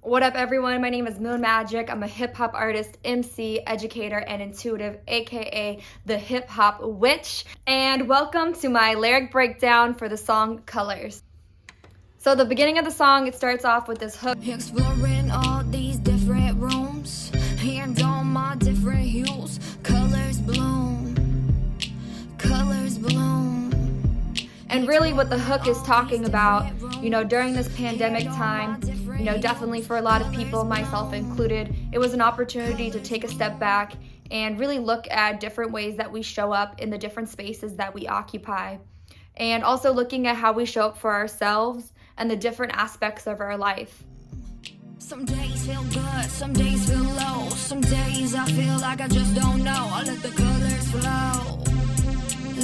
What up everyone, my name is Moon Magic. I'm a hip hop artist, MC, educator, and intuitive, aka the hip hop witch. And welcome to my lyric breakdown for the song Colors. So the beginning of the song, it starts off with this hook. Exploring all these different rooms, and all my different hues, colors bloom, colors bloom. And really what the hook is talking about, during this pandemic time, definitely for a lot of people, myself included, it was an opportunity to take a step back and really look at different ways that we show up in the different spaces that we occupy. And also looking at how we show up for ourselves and the different aspects of our life. Some days feel good, some days feel low, some days I feel like I just don't know. I let the colors flow,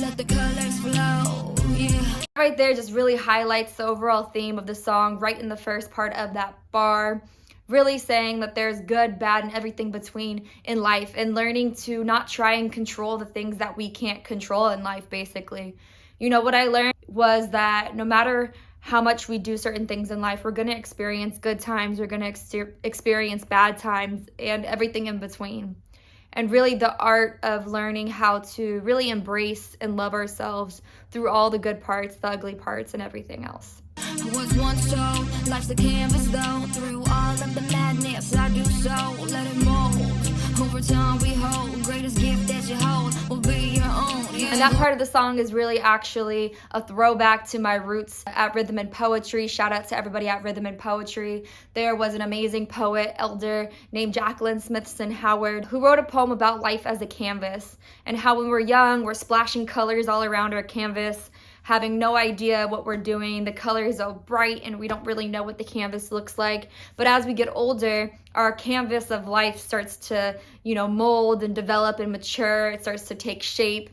let the colors flow, yeah. Right there just really highlights the overall theme of the song right in the first part of that bar. Really saying that there's good, bad, and everything between in life, and learning to not try and control the things that we can't control in life, basically. What I learned was that no matter how much we do certain things in life, we're going to experience good times, we're going to experience bad times, and everything in between. And really the art of learning how to really embrace and love ourselves through all the good parts, the ugly parts, and everything else. I was once told, life's the canvas though, through all of the madness I do so, let it mold. Over time we hold, greatest gift that you hold will be your own. Yeah. And that part of the song is really actually a throwback to my roots at Rhythm and Poetry. Shout out to everybody at Rhythm and Poetry. There was an amazing poet, elder, named Jacqueline Smithson Howard, who wrote a poem about life as a canvas and how when we're young, we're splashing colors all around our canvas, having no idea what we're doing. The colors are bright and we don't really know what the canvas looks like. But as we get older, our canvas of life starts to, mold and develop and mature. It starts to take shape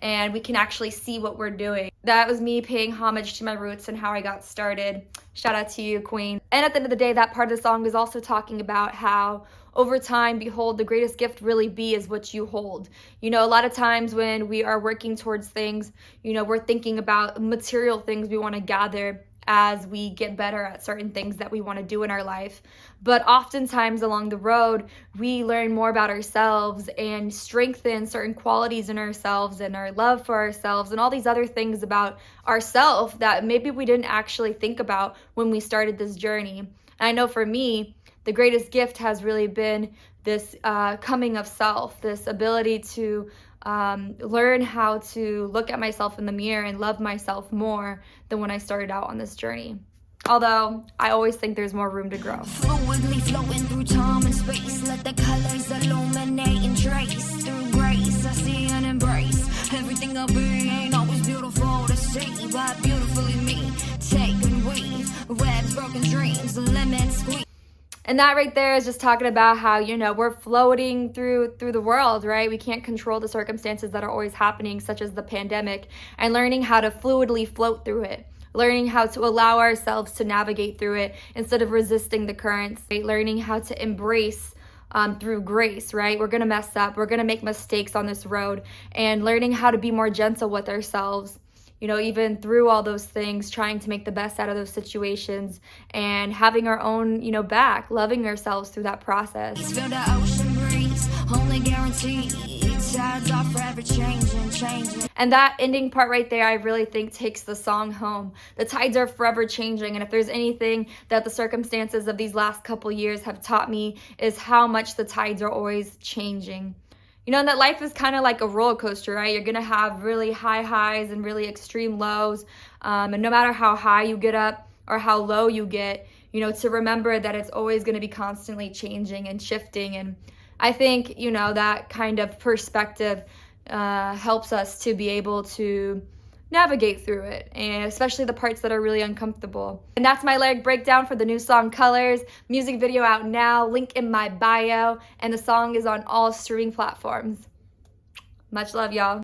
and we can actually see what we're doing. That was me paying homage to my roots and how I got started. Shout out to you, Queen. And at the end of the day, that part of the song is also talking about how over time, behold, the greatest gift really is what you hold. A lot of times when we are working towards things, we're thinking about material things we want to gather as we get better at certain things that we want to do in our life. But oftentimes along the road, we learn more about ourselves and strengthen certain qualities in ourselves and our love for ourselves and all these other things about ourselves that maybe we didn't actually think about when we started this journey. And I know for me, the greatest gift has really been this coming of self, this ability to learn how to look at myself in the mirror and love myself more than when I started out on this journey. Although I always think there's more room to grow. Fluidly flowing through time and space, let the colors illuminate and trace through grace. I see and embrace everything I be. Ain't always beautiful to see, but beautifully me. Take and weave webs, broken dreams, lemons squeeze. And that right there is just talking about how, we're floating through the world, right? We can't control the circumstances that are always happening, such as the pandemic, and learning how to fluidly float through it. Learning how to allow ourselves to navigate through it instead of resisting the currents. Right? Learning how to embrace through grace, right? We're going to mess up. We're going to make mistakes on this road. And learning how to be more gentle with ourselves. Even through all those things, trying to make the best out of those situations and having our own, back, loving ourselves through that process. Feel the ocean breeze, only guaranteed. Tides are forever changing. And that ending part right there, I really think takes the song home. The tides are forever changing. And if there's anything that the circumstances of these last couple years have taught me is how much the tides are always changing. And that life is kind of like a roller coaster, right? You're going to have really high highs and really extreme lows. And no matter how high you get up or how low you get, to remember that it's always going to be constantly changing and shifting. And I think, that kind of perspective helps us to be able to navigate through it, and especially the parts that are really uncomfortable. And that's my lyric breakdown for the new song Colors. Music video out now, link in my bio, and the song is on all streaming platforms. Much love, y'all.